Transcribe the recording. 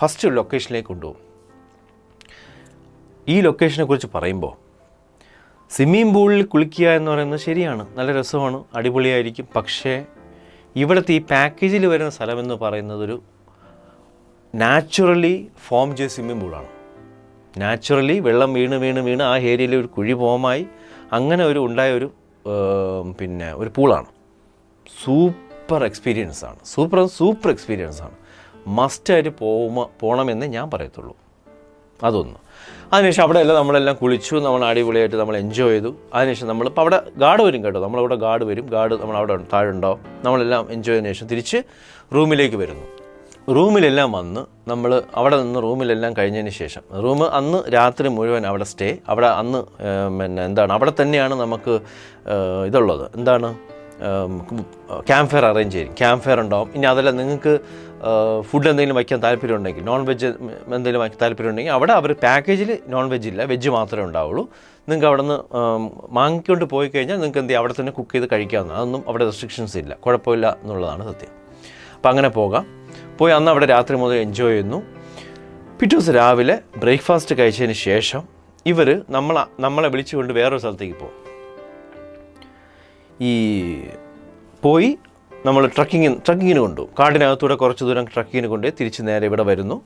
First ഒരു ലൊക്കേഷനിലേക്ക് കൊണ്ടുപോകും. ഈ ലൊക്കേഷനെ കുറിച്ച് പറയുമ്പോൾ സ്വിമ്മിംഗ് പൂളിൽ കുളിക്കുക എന്ന് പറയുന്നത് ശരിയാണ്, നല്ല രസമാണ്, അടിപൊളിയായിരിക്കും. പക്ഷേ ഇവിടുത്തെ ഈ പാക്കേജിൽ വരുന്ന സ്ഥലമെന്ന് പറയുന്നതൊരു നാച്ചുറലി ഫോം ചെയ്ത സ്വിമ്മിംഗ് പൂളാണ്. നാച്ചുറലി വെള്ളം വീണ് ആ ഏരിയയിൽ ഒരു കുഴി ഫോമായി അങ്ങനെ ഉണ്ടായ ഒരു പൂളാണ്. സൂപ്പർ എക്സ്പീരിയൻസ് ആണ്, സൂപ്പർ എക്സ്പീരിയൻസ് ആണ്. മസ്റ്റായിട്ട് പോകണമെന്നേ ഞാൻ പറയത്തുള്ളൂ. അതൊന്ന്. അതിനുശേഷം അവിടെയെല്ലാം നമ്മളെല്ലാം കുളിച്ചു, നമ്മൾ അടിപൊളിയായിട്ട് നമ്മൾ എൻജോയ് ചെയ്തു. അതിനുശേഷം നമ്മളിപ്പോൾ അവിടെ ഗാർഡ് വരും കേട്ടോ, നമ്മളവിടെ ഗാർഡ് വരും. ഗാർഡ് നമ്മളവിടെ താഴെ ഉണ്ടാവും. നമ്മളെല്ലാം എൻജോയ് ചെയ്തതിനു ശേഷം തിരിച്ച് റൂമിലേക്ക് വരുന്നു. റൂമിലെല്ലാം വന്ന് നമ്മൾ അവിടെ നിന്ന് റൂമിലെല്ലാം കഴിഞ്ഞതിന് ശേഷം അന്ന് രാത്രി മുഴുവൻ അവിടെ സ്റ്റേ. അവിടെ അന്ന് അവിടെ തന്നെയാണ് നമുക്ക് ഇതുള്ളത്, ക്യാമ്പ് ഫയർ അറേഞ്ച് ചെയ്യും. ക്യാമ്പ് ഫയർ ഉണ്ടാവും. ഇനി അതല്ല നിങ്ങൾക്ക് ഫുഡ് എന്തെങ്കിലും വയ്ക്കാൻ താല്പര്യമുണ്ടെങ്കിൽ, നോൺ വെജ് എന്തെങ്കിലും വയ്ക്കാൻ താല്പര്യമുണ്ടെങ്കിൽ അവിടെ അവർ പാക്കേജിൽ നോൺ വെജ് ഇല്ല, വെജ് മാത്രമേ ഉണ്ടാവുള്ളൂ. നിങ്ങൾക്ക് അവിടെ നിന്ന് വാങ്ങിക്കൊണ്ട് പോയി കഴിഞ്ഞാൽ നിങ്ങൾക്ക് അവിടെ തന്നെ കുക്ക് ചെയ്ത് കഴിക്കാവുന്ന, അതൊന്നും അവിടെ റെസ്ട്രിക്ഷൻസ് ഇല്ല, കുഴപ്പമില്ല എന്നുള്ളതാണ് സത്യം. അപ്പം അങ്ങനെ പോയി അന്ന് അവിടെ രാത്രി മുതൽ എൻജോയ് ചെയ്യുന്നു. പിറ്റേ ദിവസം രാവിലെ ബ്രേക്ക്ഫാസ്റ്റ് കഴിച്ചതിന് ശേഷം ഇവർ നമ്മളെ വിളിച്ചുകൊണ്ട് വേറൊരു സ്ഥലത്തേക്ക് പോകും. പോയി നമ്മൾ ട്രക്കിങ്ങിന് കൊണ്ടുപോകും. കാടിനകത്തൂടെ കുറച്ച് ദൂരം ട്രക്കിങ്ങിന് കൊണ്ടുപോയി തിരിച്ച് നേരെ ഇവിടെ വരുന്നു.